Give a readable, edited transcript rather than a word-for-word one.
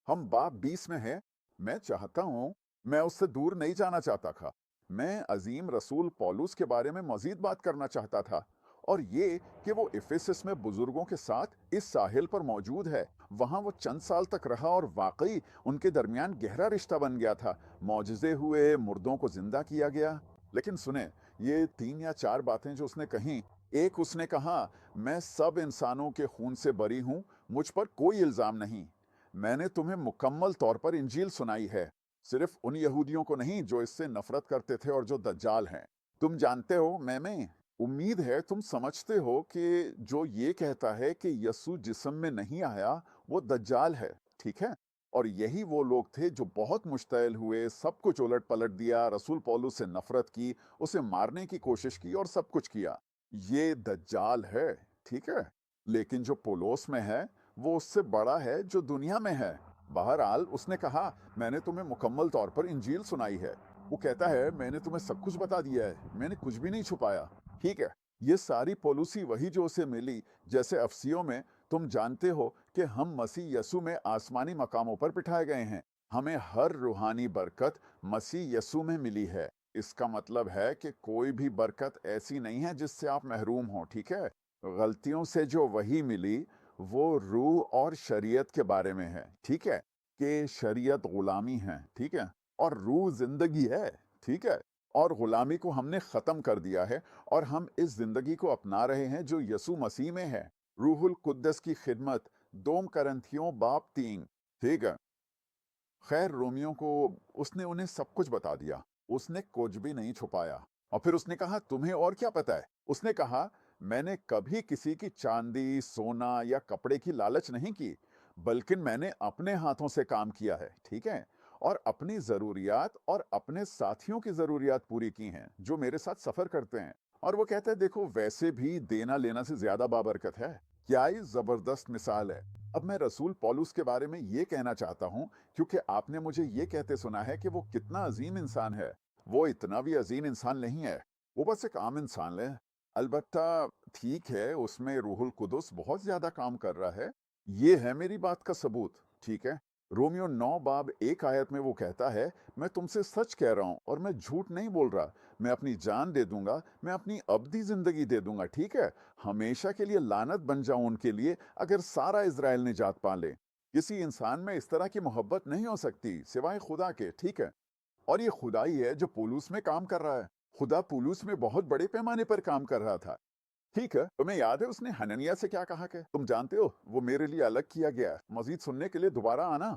हम बाब 20 में हैं। मैं चाहता हूँ, मैं उससे दूर नहीं जाना चाहता था। मैं अजीम रसूल पौलुस के बारे में मजीद बात करना चाहता था, और ये कि वो इफिसस में बुजुर्गों के साथ इस साहिल पर मौजूद है। वहां वो चंद साल तक रहा और वाकई उनके दरमियान गहरा रिश्ता बन गया था। मौजज़े हुए, मुर्दों को जिंदा किया गया। लेकिन सुने, ये 3 या 4 बातें जो उसने कहीं, एक उसने कहा, मैं सब इंसानों के खून से बरी हूं, मुझ पर कोई इल्जाम नहीं। मैंने तुम्हें मुकम्मल तौर पर इंजील सुनाई है, सिर्फ उन यहूदियों को नहीं जो इससे नफरत करते थे और जो दज्जाल हैं। तुम जानते हो, मैं उम्मीद है तुम समझते हो कि जो ये कहता है कि यस्सु जिस्म में नहीं आया, वो दज्जाल है, ठीक है? और यही वो लोग थे जो बहुत मुश्तइल हुए, सब कुछ उलट पलट दिया, रसूल पौलुस से नफरत की, उसे मारने की कोशिश की और सब कुछ किया। ये दज्जाल है, ठीक है? लेकिन जो पोलोस में है, वो उससे बड़ा है जो दुनिया में है। बहरहाल उसने कहा, मैंने तुम्हें मुकम्मल तौर पर इंजील सुनाई है। वो कहता है, मैंने तुम्हें सब कुछ बता दिया है, मैंने कुछ भी नहीं छुपाया, ठीक है? ये सारी पॉलिसी वही जो उसे मिली, जैसे अफसियों में तुम जानते हो कि हम मसीह यसु में आसमानी मकामों पर बिठाए गए हैं। हमें हर रूहानी बरकत मसीह यसु में मिली है। इसका मतलब है कि कोई भी बरकत ऐसी नहीं है जिससे आप महरूम हो, ठीक है? गलतियों से जो वही मिली, वो रूह और शरीयत के बारे में है, ठीक है? कि शरीयत गुलामी है, ठीक है? और रूह जिंदगी है, ठीक है? और गुलामी को हमने खत्म कर दिया है, और हम इस जिंदगी को अपना रहे हैं जो यसु मसीह में है। रूहुल कुद्दस की खिदमत, 2 करंथियों बाब 3, ठीक है? खैर, रोमियो को उसने उन्हें सब कुछ बता दिया। उसने कुछ भी नहीं छुपाया। और फिर उसने कहा, तुम्हें और क्या पता है? उसने कहा, मैंने कभी किसी की चांदी, सोना या कपड़े की लालच नहीं की, बल्कि मैंने अपने हाथों से काम किया है, ठीक है? और अपनी जरूरियात और अपने साथियों की जरूरियात पूरी की हैं, जो मेरे साथ सफर करते हैं। और वो कहता है, देखो, वैसे भी देना लेना से ज्यादा बाबरकत है। क्या ही जबरदस्त मिसाल है। अब मैं रसूल पौलुस के बारे में ये कहना चाहता हूँ, क्योंकि आपने मुझे ये कहते सुना है कि वो कितना अजीम इंसान है। वो इतना भी अजीम इंसान नहीं है, वो बस एक आम इंसान है। अलबत्ता ठीक है, उसमें रूहुल कुदस बहुत ज्यादा काम कर रहा है। ये है मेरी बात का सबूत, ठीक है? रोमियो 9 बाब 1 आयत में वो कहता है, मैं तुमसे सच कह रहा हूं और मैं झूठ नहीं बोल रहा। मैं अपनी जान दे दूंगा, मैं अपनी अब्दी जिंदगी दे दूंगा, ठीक है? हमेशा के लिए लानत बन जाऊं उनके लिए अगर सारा इज़राइल निजात पा ले। किसी इंसान में इस तरह की मोहब्बत नहीं हो सकती सिवाय खुदा के, ठीक है? और ये खुदा ही है जो पौलुस में काम कर रहा है। खुदा पौलुस में बहुत बड़े पैमाने पर काम कर रहा था, ठीक है? तुम्हें याद है उसने हनन्याह से क्या कहा? कि तुम जानते हो, वो मेरे लिए अलग किया गया है, मजीद सुनने के लिए दोबारा आना।